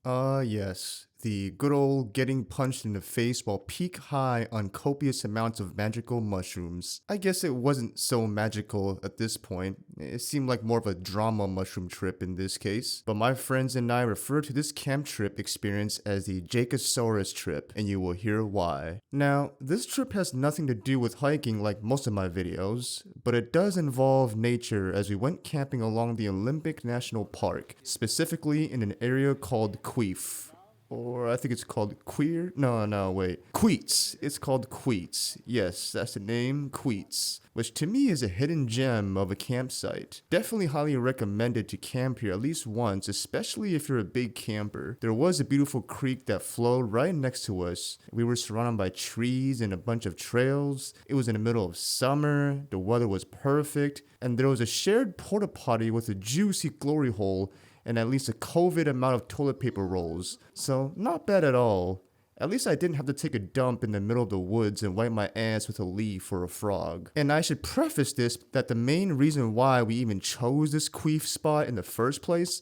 Yes. The good old getting punched in the face while peak high on copious amounts of magical mushrooms. I guess it wasn't so magical at this point. It seemed like more of a drama mushroom trip in this case. But my friends and I refer to this camp trip experience as the Jake-a-saurus trip, and you will hear why. Now, this trip has nothing to do with hiking like most of my videos, but it does involve nature as we went camping along the Olympic National Park, specifically in an area called Queef. Or I think it's called Queer. No, wait. Queats. It's called Queats. Yes, that's the name, Queats. Which to me is a hidden gem of a campsite. Definitely highly recommended to camp here at least once, especially if you're a big camper. There was a beautiful creek that flowed right next to us. We were surrounded by trees and a bunch of trails. It was in the middle of summer. The weather was perfect. And there was a shared porta potty with a juicy glory hole and at least a COVID amount of toilet paper rolls. So, not bad at all. At least I didn't have to take a dump in the middle of the woods and wipe my ass with a leaf or a frog. And I should preface this that the main reason why we even chose this queef spot in the first place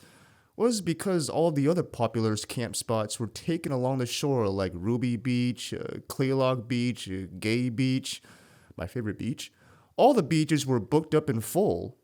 was because all the other popular camp spots were taken along the shore like Ruby Beach, Claylock Beach, Gay Beach, my favorite beach. All the beaches were booked up in full.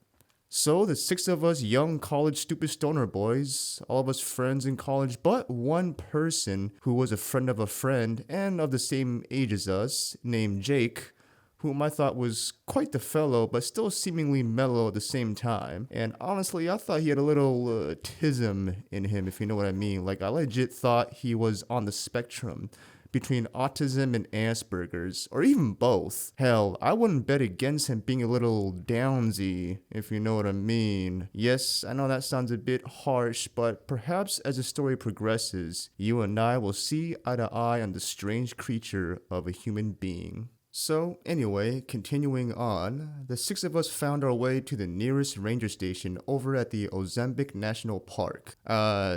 So the six of us young college stupid stoner boys, all of us friends in college, but one person who was a friend of a friend and of the same age as us, named Jake, whom I thought was quite the fellow, but still seemingly mellow at the same time. And honestly, I thought he had a little tism in him, if you know what I mean. Like, I legit thought he was on the spectrum between autism and Asperger's, or even both. Hell, I wouldn't bet against him being a little downsy, if you know what I mean. Yes, I know that sounds a bit harsh, but perhaps as the story progresses, you and I will see eye to eye on the strange creature of a human being. So, anyway, continuing on, the six of us found our way to the nearest ranger station over at the Ozempic National Park.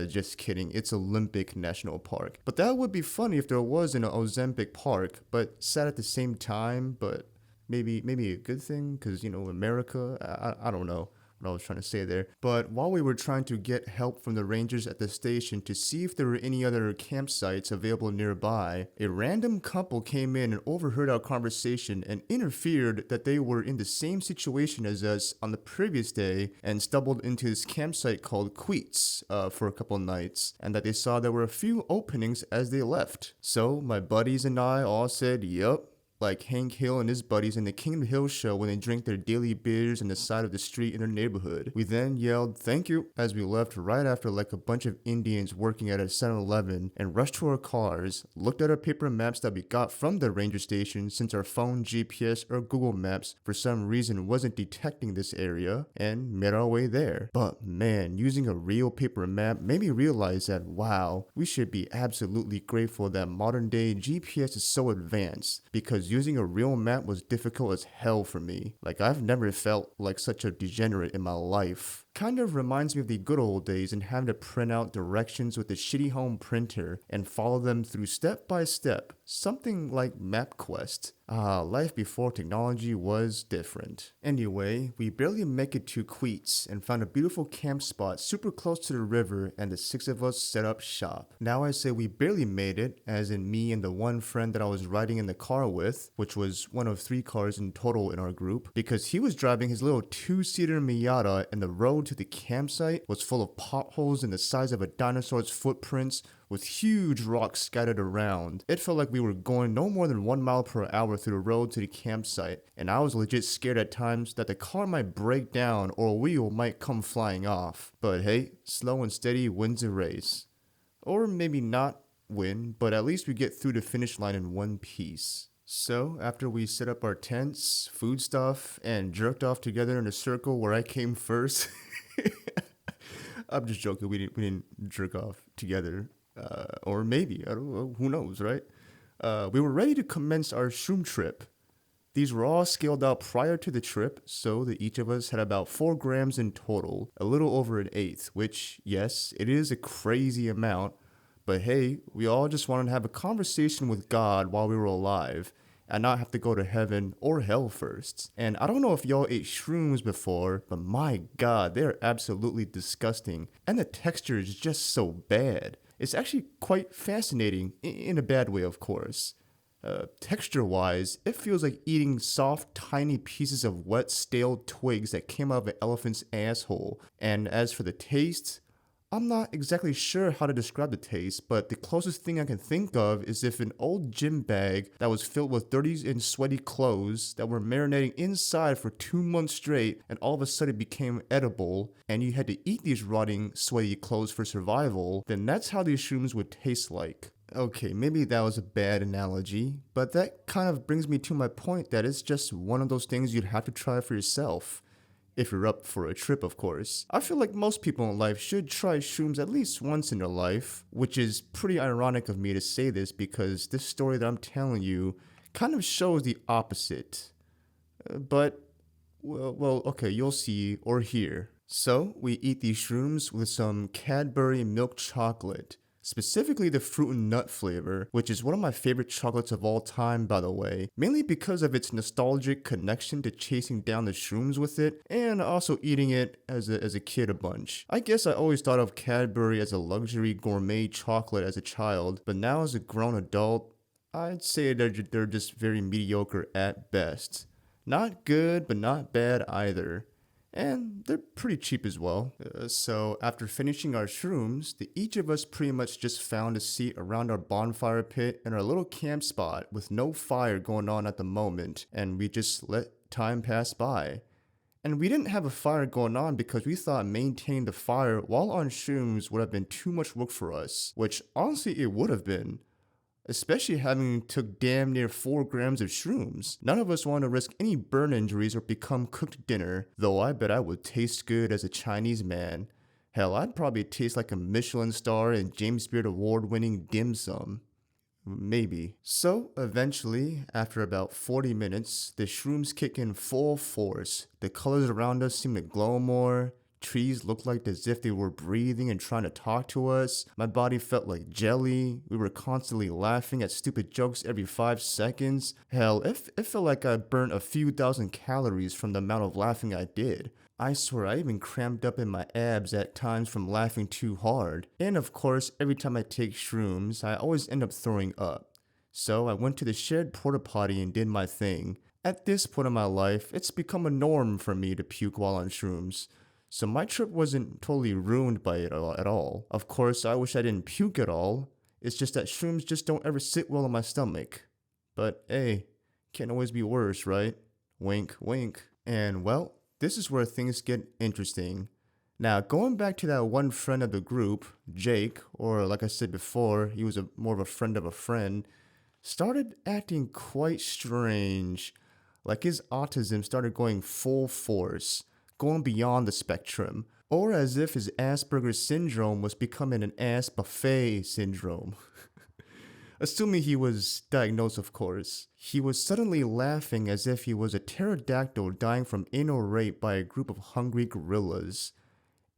Just kidding, it's Olympic National Park. But that would be funny if there was an Ozempic Park, but sad at the same time, but maybe a good thing, because, you know, America, I don't know what I was trying to say there. But while we were trying to get help from the rangers at the station to see if there were any other campsites available nearby, a random couple came in and overheard our conversation and interfered that they were in the same situation as us on the previous day and stumbled into this campsite called Queats for a couple nights, and that they saw there were a few openings as they left. So my buddies and I all said, yup, like Hank Hill and his buddies in the King of the Hill show when they drink their daily beers on the side of the street in their neighborhood. We then yelled, "Thank you," as we left right after like a bunch of Indians working at a 7-Eleven and rushed to our cars, looked at our paper maps that we got from the ranger station since our phone GPS or Google Maps for some reason wasn't detecting this area, and made our way there. But man, using a real paper map made me realize that wow, we should be absolutely grateful that modern day GPS is so advanced, because using a real map was difficult as hell for me. Like, I've never felt like such a degenerate in my life. Kind of reminds me of the good old days and having to print out directions with a shitty home printer and follow them through step by step. Something like MapQuest. Life before technology was different. Anyway, we barely make it to Queats and found a beautiful camp spot super close to the river, and the six of us set up shop. Now I say we barely made it, as in me and the one friend that I was riding in the car with, which was one of 3 cars in total in our group, because he was driving his little 2-seater Miata and the road to the campsite was full of potholes in the size of a dinosaur's footprints with huge rocks scattered around. It felt like we were going no more than 1 mile per hour through the road to the campsite, and I was legit scared at times that the car might break down or a wheel might come flying off. But hey, slow and steady wins a race. Or maybe not win, but at least we get through the finish line in one piece. So, after we set up our tents, food stuff, and jerked off together in a circle where I came first. I'm just joking, we didn't jerk off together. Or maybe, I don't know, who knows, right? We were ready to commence our shroom trip. These were all scaled out prior to the trip, so that each of us had about 4 grams in total, a little over an eighth, which, yes, it is a crazy amount, but hey, we all just wanted to have a conversation with God while we were alive, and not have to go to heaven or hell first. And I don't know if y'all ate shrooms before, but my god, they're absolutely disgusting, and the texture is just so bad. It's actually quite fascinating, in a bad way, of course. Texture-wise, it feels like eating soft, tiny pieces of wet, stale twigs that came out of an elephant's asshole. And as for the taste, I'm not exactly sure how to describe the taste, but the closest thing I can think of is if an old gym bag that was filled with dirty and sweaty clothes that were marinating inside for 2 months straight and all of a sudden became edible, and you had to eat these rotting, sweaty clothes for survival, then that's how these shrooms would taste like. Okay, maybe that was a bad analogy, but that kind of brings me to my point that it's just one of those things you'd have to try for yourself. If you're up for a trip, of course. I feel like most people in life should try shrooms at least once in their life, which is pretty ironic of me to say this because this story that I'm telling you kind of shows the opposite. But okay, you'll see or hear. So, we eat these shrooms with some Cadbury milk chocolate. Specifically the fruit and nut flavor, which is one of my favorite chocolates of all time, by the way, mainly because of its nostalgic connection to chasing down the shrooms with it, and also eating it as a kid a bunch. I guess I always thought of Cadbury as a luxury gourmet chocolate as a child, but now as a grown adult, I'd say they're just very mediocre at best. Not good, but not bad either. And they're pretty cheap as well. So after finishing our shrooms, each of us pretty much just found a seat around our bonfire pit in our little camp spot with no fire going on at the moment, and we just let time pass by. And we didn't have a fire going on because we thought maintaining the fire while on shrooms would have been too much work for us, which honestly it would have been. Especially having took damn near 4 grams of shrooms. None of us want to risk any burn injuries or become cooked dinner, though I bet I would taste good as a Chinese man. Hell, I'd probably taste like a Michelin star and James Beard award-winning dim sum. Maybe. So, eventually, after about 40 minutes, the shrooms kick in full force. The colors around us seem to glow more. Trees looked like as if they were breathing and trying to talk to us. My body felt like jelly. We were constantly laughing at stupid jokes every 5 seconds. Hell, it felt like I burnt a few thousand calories from the amount of laughing I did. I swear I even cramped up in my abs at times from laughing too hard. And of course, every time I take shrooms, I always end up throwing up. So I went to the shared porta potty and did my thing. At this point in my life, it's become a norm for me to puke while on shrooms. So my trip wasn't totally ruined by it at all. Of course, I wish I didn't puke at all. It's just that shrooms just don't ever sit well in my stomach. But hey, can't always be worse, right? Wink, wink. And well, this is where things get interesting. Now, going back to that one friend of the group, Jake, or like I said before, he was more of a friend of a friend, started acting quite strange. Like his autism started going full force, going beyond the spectrum, or as if his Asperger's syndrome was becoming an ass buffet syndrome. Assuming he was diagnosed, of course. He was suddenly laughing as if he was a pterodactyl dying from anal rape by a group of hungry gorillas.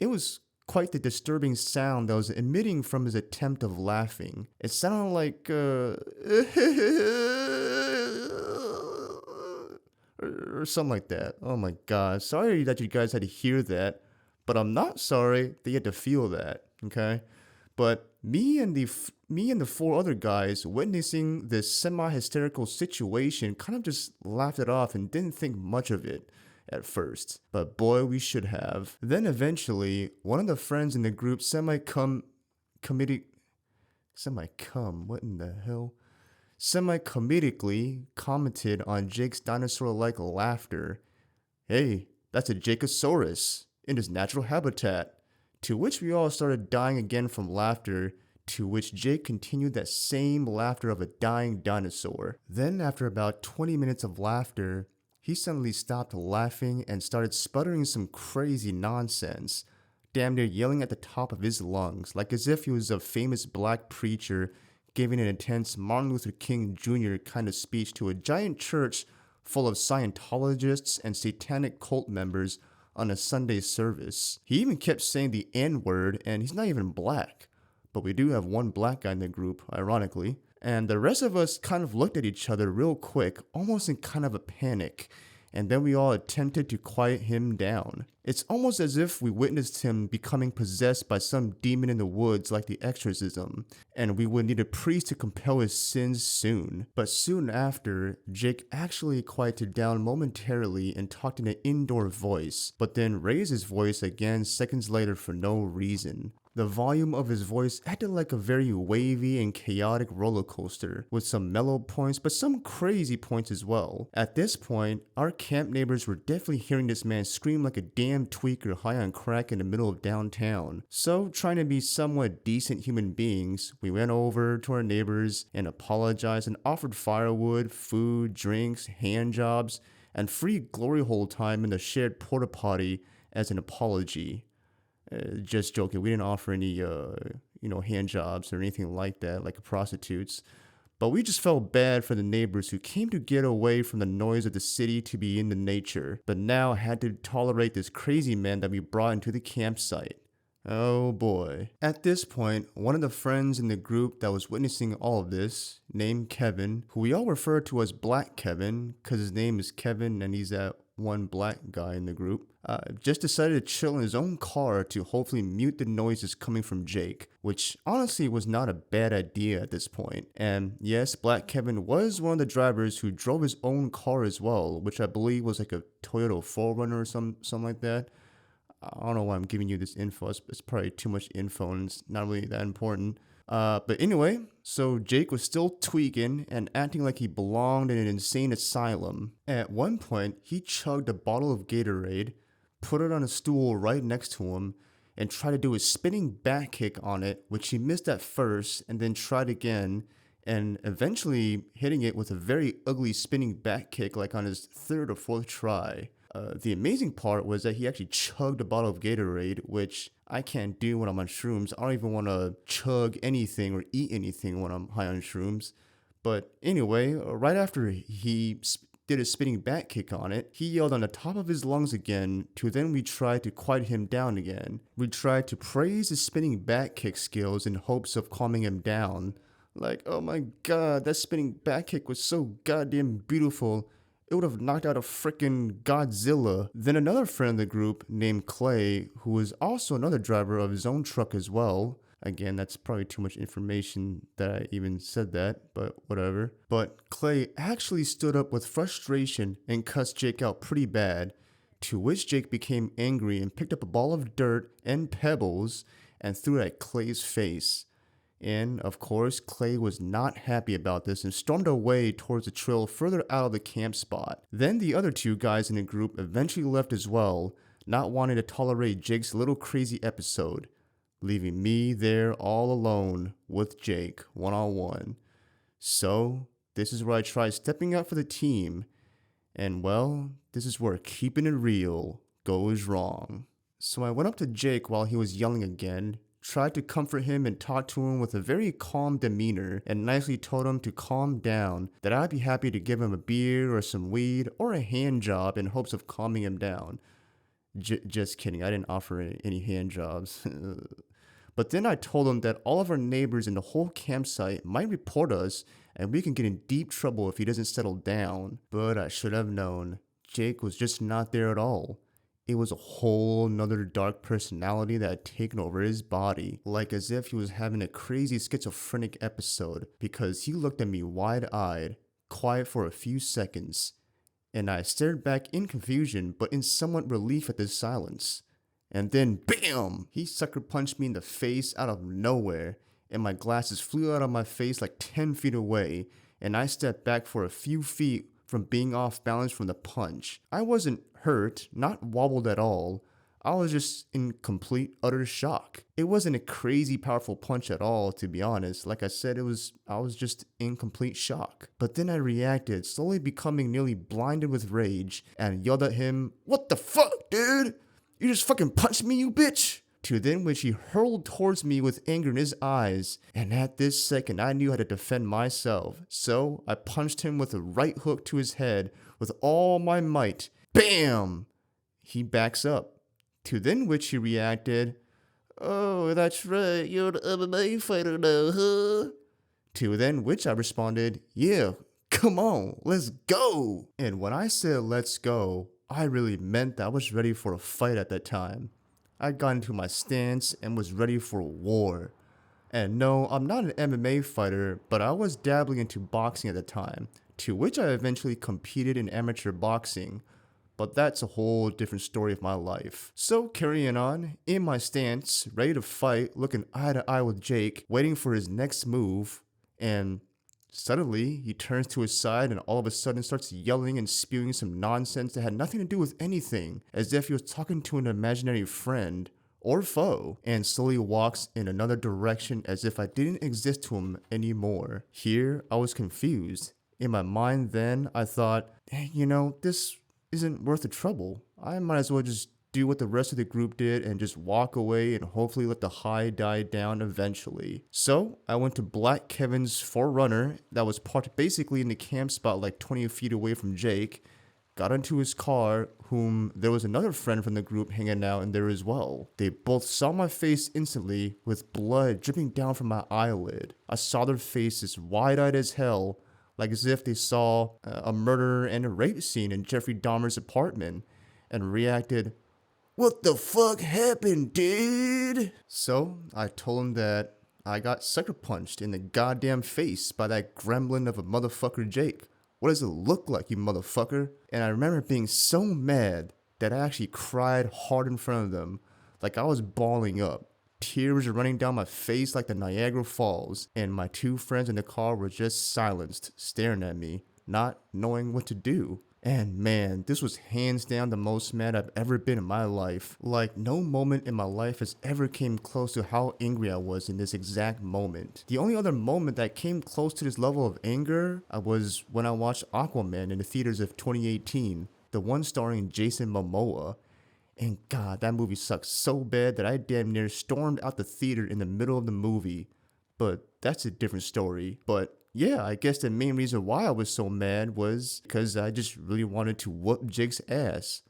It was quite the disturbing sound that was emitting from his attempt of laughing. It sounded like, or something like that. Oh my god. Sorry that you guys had to hear that, but I'm not sorry that you had to feel that, okay? But me and the 4 other guys witnessing this semi-hysterical situation kind of just laughed it off and didn't think much of it at first. But boy, we should have. Then eventually, one of the friends in the group semi-comedically commented on Jake's dinosaur-like laughter. Hey, that's a Jake-a-saurus in his natural habitat. To which we all started dying again from laughter, to which Jake continued that same laughter of a dying dinosaur. Then after about 20 minutes of laughter, he suddenly stopped laughing and started sputtering some crazy nonsense, damn near yelling at the top of his lungs, like as if he was a famous black preacher giving an intense Martin Luther King Jr. kind of speech to a giant church full of Scientologists and satanic cult members on a Sunday service. He even kept saying the N-word, and he's not even black. But we do have one black guy in the group, ironically. And the rest of us kind of looked at each other real quick, almost in kind of a panic. and then we all attempted to quiet him down. It's almost as if we witnessed him becoming possessed by some demon in the woods like the exorcism, and we would need a priest to compel his sins soon. But soon after, Jake actually quieted down momentarily and talked in an indoor voice, but then raised his voice again seconds later for no reason. The volume of his voice acted like a very wavy and chaotic roller coaster, with some mellow points but some crazy points as well. At this point, our camp neighbors were definitely hearing this man scream like a damn tweaker high on crack in the middle of downtown. So, trying to be somewhat decent human beings, we went over to our neighbors and apologized and offered firewood, food, drinks, hand jobs, and free glory hole time in the shared porta potty as an apology. Just joking, we didn't offer any, hand jobs or anything like that, like prostitutes. But we just felt bad for the neighbors who came to get away from the noise of the city to be in the nature, but now had to tolerate this crazy man that we brought into the campsite. Oh boy. At this point, one of the friends in the group that was witnessing all of this, named Kevin, who we all refer to as Black Kevin, because his name is Kevin and he's that one black guy in the group, just decided to chill in his own car to hopefully mute the noises coming from Jake, which honestly was not a bad idea at this point. And yes, Black Kevin was one of the drivers who drove his own car as well, which I believe was like a Toyota 4Runner or something like that. I don't know why I'm giving you this info. It's probably too much info and it's not really that important. But anyway, so Jake was still tweaking and acting like he belonged in an insane asylum. At one point, he chugged a bottle of Gatorade, put it on a stool right next to him, and tried to do a spinning back kick on it, which he missed at first, and then tried again, and eventually hitting it with a very ugly spinning back kick like on his third or fourth try. The amazing part was that he actually chugged a bottle of Gatorade, which I can't do when I'm on shrooms. I don't even want to chug anything or eat anything when I'm high on shrooms. But anyway, right after he did a spinning back kick on it, he yelled on the top of his lungs again, to then we tried to quiet him down again. We tried to praise his spinning back kick skills in hopes of calming him down. Like, oh my god, that spinning back kick was so goddamn beautiful. It would have knocked out a freaking Godzilla. Then another friend of the group named Clay, who was also another driver of his own truck as well. Again, that's probably too much information that I even said that, but whatever. But Clay actually stood up with frustration and cussed Jake out pretty bad, to which Jake became angry and picked up a ball of dirt and pebbles and threw it at Clay's face. And, of course, Clay was not happy about this and stormed away towards the trail further out of the camp spot. Then the other two guys in the group eventually left as well, not wanting to tolerate Jake's little crazy episode, leaving me there all alone with Jake, one-on-one. So, this is where I tried stepping up for the team, and well, this is where keeping it real goes wrong. So I went up to Jake while he was yelling again, tried to comfort him and talk to him with a very calm demeanor, and nicely told him to calm down, that I'd be happy to give him a beer or some weed or a hand job in hopes of calming him down. Just kidding, I didn't offer any hand jobs. But then I told him that all of our neighbors in the whole campsite might report us and we can get in deep trouble if he doesn't settle down. But I should have known. Jake was just not there at all. It was a whole nother dark personality that had taken over his body, like as if he was having a crazy schizophrenic episode, because he looked at me wide-eyed, quiet for a few seconds, and I stared back in confusion but in somewhat relief at this silence. And then, BAM! He sucker punched me in the face out of nowhere, and my glasses flew out of my face like 10 feet away, and I stepped back for a few feet from being off balance from the punch. I wasn't hurt, not wobbled at all. I was just in complete, utter shock. It wasn't a crazy powerful punch at all, to be honest. Like I said, I was just in complete shock. But then I reacted, slowly becoming nearly blinded with rage, and yelled at him, "What the fuck, dude? You just fucking punched me, you bitch!" To then which he hurled towards me with anger in his eyes, and at this second I knew how to defend myself. So I punched him with a right hook to his head with all my might. BAM! He backs up. To then which he reacted, "Oh, that's right, you're an MMA fighter now, huh?" To then which I responded, "Yeah, come on, let's go. And when I said let's go, I really meant that I was ready for a fight at that time. I got into my stance and was ready for war. And no, I'm not an MMA fighter, but I was dabbling into boxing at the time, to which I eventually competed in amateur boxing. But that's a whole different story of my life. So carrying on, in my stance, ready to fight, looking eye to eye with Jake, waiting for his next move, and suddenly he turns to his side and all of a sudden starts yelling and spewing some nonsense that had nothing to do with anything, as if he was talking to an imaginary friend or foe, and slowly walks in another direction as if I didn't exist to him anymore. Here, I was confused. In my mind then, I thought, hey, this isn't worth the trouble. I might as well just do what the rest of the group did and just walk away and hopefully let the high die down eventually. So I went to Black Kevin's Forerunner that was parked basically in the camp spot like 20 feet away from Jake, got into his car, whom there was another friend from the group hanging out in there as well. They both saw my face instantly with blood dripping down from my eyelid. I saw their faces wide-eyed as hell, like as if they saw a murder and a rape scene in Jeffrey Dahmer's apartment, and reacted, "What the fuck happened, dude?" So I told him that I got sucker punched in the goddamn face by that gremlin of a motherfucker Jake. What does it look like, you motherfucker? And I remember being so mad that I actually cried hard in front of them, like I was bawling up. Tears were running down my face like the Niagara Falls, and my two friends in the car were just silenced, staring at me, not knowing what to do. And man, this was hands down the most mad I've ever been in my life. Like, no moment in my life has ever came close to how angry I was in this exact moment. The only other moment that came close to this level of anger was when I watched Aquaman in the theaters of 2018, the one starring Jason Momoa. And God, that movie sucked so bad that I damn near stormed out the theater in the middle of the movie. But that's a different story. But yeah, I guess the main reason why I was so mad was because I just really wanted to whoop Jake's ass.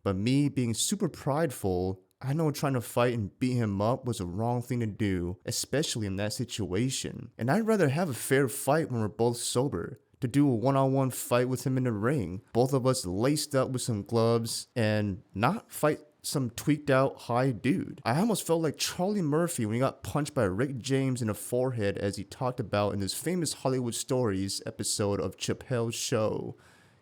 But me being super prideful, I know trying to fight and beat him up was a wrong thing to do, especially in that situation. And I'd rather have a fair fight when we're both sober. To do a one-on-one fight with him in the ring, both of us laced up with some gloves, and not fight some tweaked out high dude. I almost felt like Charlie Murphy when he got punched by Rick James in the forehead, as he talked about in his famous Hollywood Stories episode of Chappelle's Show.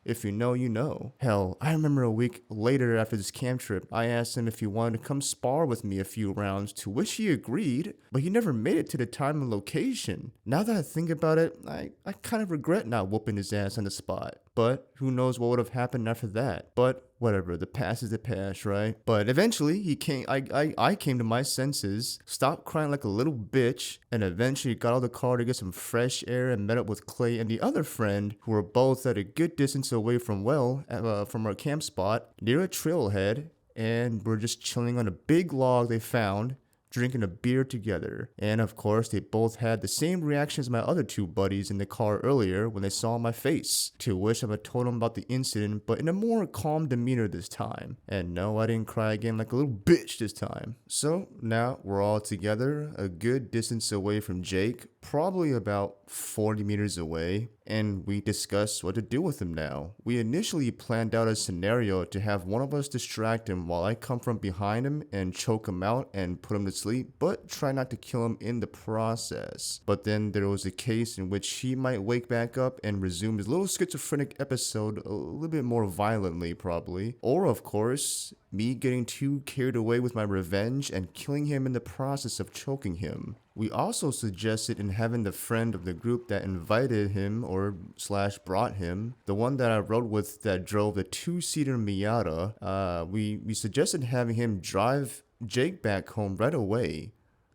If you know, you know. Hell, I remember a week later after this camp trip, I asked him if he wanted to come spar with me a few rounds, to which he agreed, but he never made it to the time and location. Now that I think about it, I kind of regret not whooping his ass on the spot. But who knows what would have happened after that. But whatever, the past is the past, right? But eventually I came to my senses, stopped crying like a little bitch, and eventually got out of the car to get some fresh air and met up with Clay and the other friend, who were both at a good distance away from from our camp spot near a trailhead, and we're just chilling on a big log they found, drinking a beer together. And of course, they both had the same reaction as my other two buddies in the car earlier when they saw my face, to which I told them about the incident, but in a more calm demeanor this time. And no, I didn't cry again like a little bitch this time. So now we're all together, a good distance away from Jake, probably about 40 meters away, and we discussed what to do with him now. We initially planned out a scenario to have one of us distract him while I come from behind him and choke him out and put him to sleep, but try not to kill him in the process. But then there was a case in which he might wake back up and resume his little schizophrenic episode a little bit more violently, probably. Or of course, me getting too carried away with my revenge and killing him in the process of choking him. We also suggested in having the friend of the group that invited him or / brought him, the one that I rode with that drove the 2-seater Miata, we suggested having him drive Jake back home right away.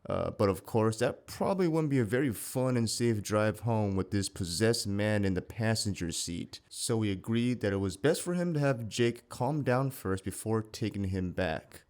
But of course, that probably wouldn't be a very fun and safe drive home with this possessed man in the passenger seat. So we agreed that it was best for him to have Jake calm down first before taking him back.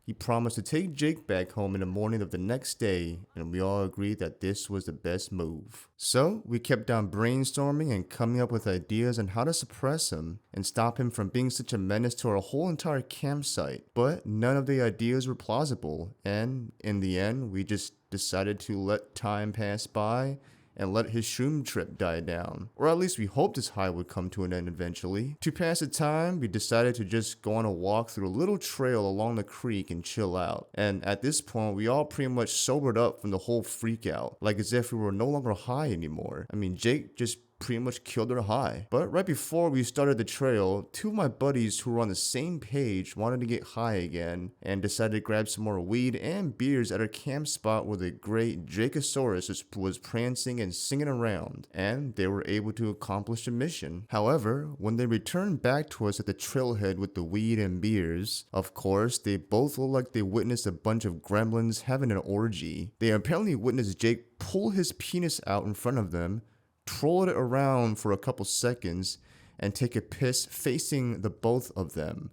He promised to take Jake back home in the morning of the next day, and we all agreed that this was the best move. So we kept on brainstorming and coming up with ideas on how to suppress him and stop him from being such a menace to our whole entire campsite. But none of the ideas were plausible, and in the end, we just decided to let time pass by and let his shroom trip die down. Or at least we hoped his high would come to an end eventually. To pass the time, we decided to just go on a walk through a little trail along the creek and chill out. And at this point, we all pretty much sobered up from the whole freak out, like as if we were no longer high anymore. I mean, Jake just pretty much killed our high. But right before we started the trail, two of my buddies who were on the same page wanted to get high again and decided to grab some more weed and beers at our camp spot where the great Jake-a-saurus was prancing and singing around, and they were able to accomplish the mission. However, when they returned back to us at the trailhead with the weed and beers, of course, they both looked like they witnessed a bunch of gremlins having an orgy. They apparently witnessed Jake pull his penis out in front of them, troll it around for a couple seconds, and take a piss facing the both of them.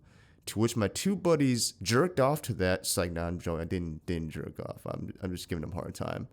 To which my two buddies jerked off to that. It's like, nah, I'm joking. I didn't jerk off. I'm just giving them a hard time.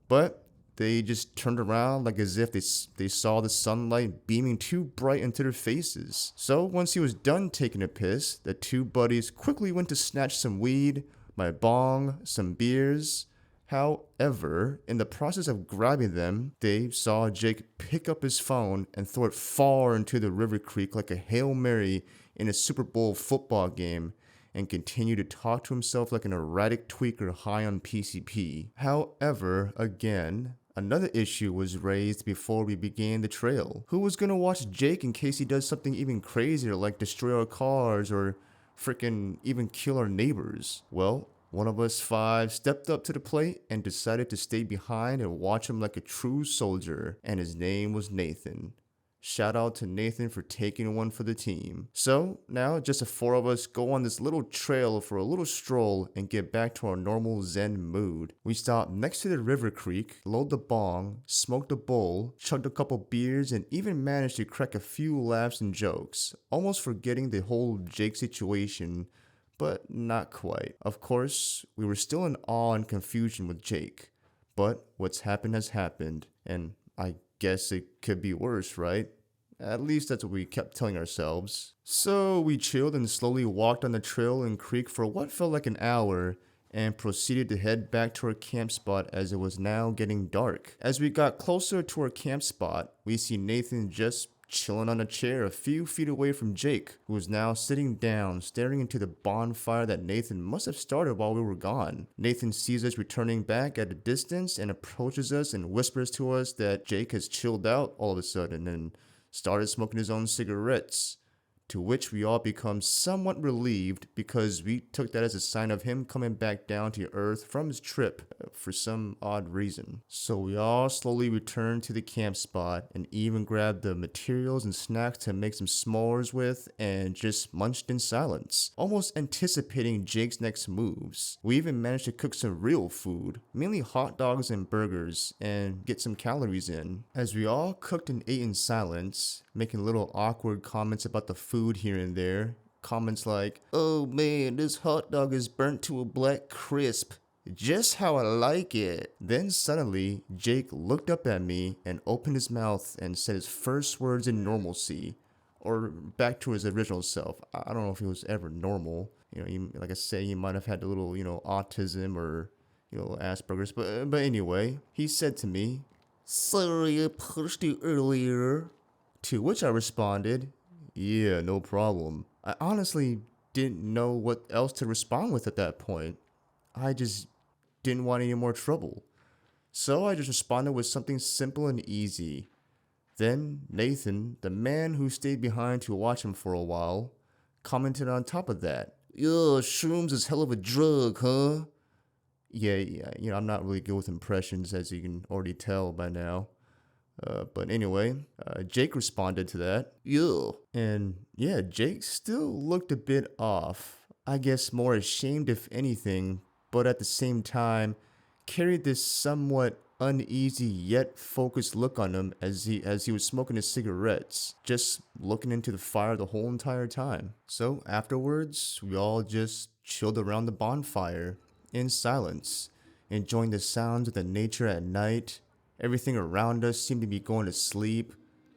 But they just turned around like as if they saw the sunlight beaming too bright into their faces. So once he was done taking a piss, the two buddies quickly went to snatch some weed, my bong, some beers. However, in the process of grabbing them, they saw Jake pick up his phone and throw it far into the river creek like a Hail Mary in a Super Bowl football game, and continue to talk to himself like an erratic tweaker high on PCP. However, again, another issue was raised before we began the trail. Who was gonna watch Jake in case he does something even crazier like destroy our cars or freaking even kill our neighbors? Well, one of us five stepped up to the plate and decided to stay behind and watch him like a true soldier, and his name was Nathan. Shout out to Nathan for taking one for the team. So now just the four of us go on this little trail for a little stroll and get back to our normal zen mood. We stop next to the river creek, load the bong, smoked a bowl, chugged a couple beers, and even managed to crack a few laughs and jokes, almost forgetting the whole Jake situation, but not quite. Of course, we were still in awe and confusion with Jake, but what's happened has happened, and I guess it could be worse, right? At least that's what we kept telling ourselves. So we chilled and slowly walked on the trail and creek for what felt like an hour, and proceeded to head back to our camp spot as it was now getting dark. As we got closer to our camp spot, we see Nathan just chilling on a chair a few feet away from Jake, who was now sitting down, staring into the bonfire that Nathan must have started while we were gone. Nathan sees us returning back at a distance and approaches us and whispers to us that Jake has chilled out all of a sudden and started smoking his own cigarettes. To which we all become somewhat relieved because we took that as a sign of him coming back down to Earth from his trip for some odd reason. So we all slowly returned to the camp spot and even grabbed the materials and snacks to make some s'mores with and just munched in silence, almost anticipating Jake's next moves. We even managed to cook some real food, mainly hot dogs and burgers, and get some calories in. As we all cooked and ate in silence, making little awkward comments about the food here and there. Comments like, "Oh man, this hot dog is burnt to a black crisp. Just how I like it." Then suddenly, Jake looked up at me and opened his mouth and said his first words in normalcy. Or back to his original self. I don't know if he was ever normal. Like I say, he might have had a little, autism or, Asperger's. But anyway, he said to me, "Sorry I pushed you earlier." To which I responded, "Yeah, no problem." I honestly didn't know what else to respond with at that point. I just didn't want any more trouble. So I just responded with something simple and easy. Then Nathan, the man who stayed behind to watch him for a while, commented on top of that. "Yo, shrooms is hell of a drug, huh?" Yeah, I'm not really good with impressions, as you can already tell by now. But anyway, Jake responded to that. "Yeah." And yeah, Jake still looked a bit off. I guess more ashamed if anything, but at the same time, carried this somewhat uneasy yet focused look on him as he was smoking his cigarettes, just looking into the fire the whole entire time. So afterwards, we all just chilled around the bonfire in silence, enjoying the sounds of the nature at night. Everything around us seemed to be going to sleep.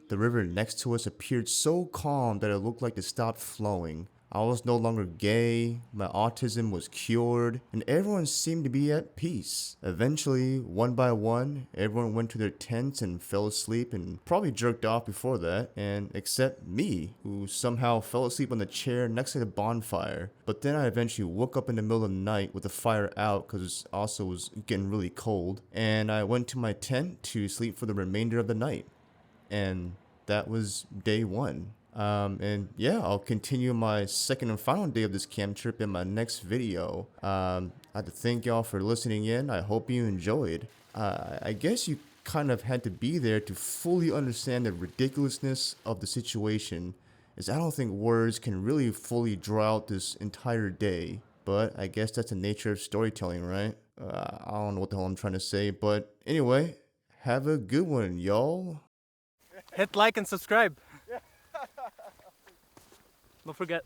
The river next to us appeared so calm that it looked like it stopped flowing, I was no longer gay, my autism was cured, and everyone seemed to be at peace. Eventually, one by one, everyone went to their tents and fell asleep and probably jerked off before that, and except me, who somehow fell asleep on the chair next to the bonfire. But then I eventually woke up in the middle of the night with the fire out because it also was getting really cold, and I went to my tent to sleep for the remainder of the night. And that was day one. And yeah, I'll continue my second and final day of this camp trip in my next video. I'd like to thank y'all for listening in. I hope you enjoyed. I guess you kind of had to be there to fully understand the ridiculousness of the situation, as I don't think words can really fully draw out this entire day. But I guess that's the nature of storytelling, right? I don't know what the hell I'm trying to say, but anyway, have a good one, y'all. Hit like and subscribe. Don't forget.